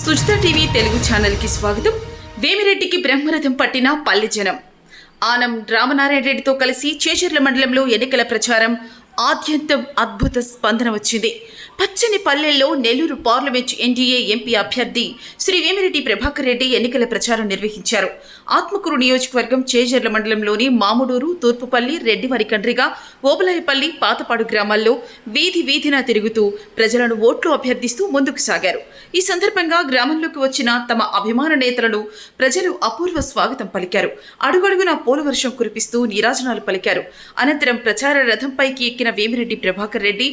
Suchitha TV Telugu channel కి స్వాగతం. వేమిరెడ్డికి బ్రహ్మరథం పట్టిన పల్లె జనం. ఆనం రామనారాయణ రెడ్డితో కలిసి చేజర్ల మండలంలో ఎన్నికల ప్రచారం ఆద్యంతం అద్భుత స్పందన వచ్చింది. పచ్చని పల్లెల్లో నెల్లూరు పార్లమెంట్ ఎన్డీఏ ఎంపీ అభ్యర్థి శ్రీ వేమిరెడ్డి ప్రభాకర్ రెడ్డి ఎన్నికల ప్రచారం నిర్వహించారు. ఆత్మకూరు నియోజకవర్గం చేజర్ల మండలంలోని మాముడూరు, తూర్పుపల్లి, రెడ్డివారి కండ్రిగా, ఓబలాయపల్లి, పాతపాడు గ్రామాల్లో వీధి వీధిన తిరుగుతూ ప్రజలను ఓట్లు అభ్యర్థిస్తూ ముందుకు సాగారు. ఈ సందర్భంగా గ్రామంలోకి వచ్చిన తమ అభిమాన నేతలను ప్రజలు అపూర్వ స్వాగతం పలికారు. అడుగడుగున పూలవర్షం కురిపిస్తూ నీరాజనాలు పలికారు. అనంతరం ప్రచార రథంపైకి ఎక్కిన వేమిరెడ్డి ప్రభాకర్ రెడ్డి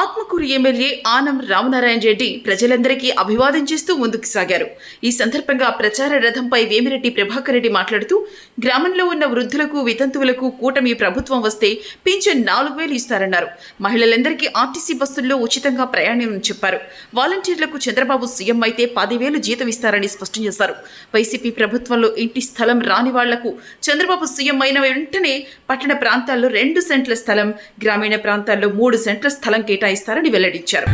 ఆత్మకూరు ఎమ్మెల్యే ఆనం రామనారాయణ రెడ్డి ప్రజలందరికీ అభివాదం చేస్తూ ముందుకు సాగారు. ఈ సందర్భంగా ప్రచార రథంపై వేమిరెడ్డి ప్రభాకర్ రెడ్డి మాట్లాడుతూ గ్రామంలో ఉన్న వృద్ధులకు, వితంతువులకు కూటమి ప్రభుత్వం వస్తే పింఛన్ 4,000 ఇస్తారన్నారు. మహిళలందరికీ ఆర్టీసీ బస్సుల్లో ఉచితంగా ప్రయాణం చెప్పారు. వాలంటీర్లకు చంద్రబాబు సీఎం అయితే 10,000 జీతం ఇస్తారని స్పష్టం చేశారు. వైసీపీ ప్రభుత్వంలో ఇంటి స్థలం రాని వాళ్లకు చంద్రబాబు సీఎం అయిన వెంటనే పట్టణ ప్రాంతాల్లో 2 సెంట్ల స్థలం, గ్రామీణ ప్రాంతాల్లో 3 సెంట్ల స్థలం కేటాయిస్తారని వెల్లడించారు.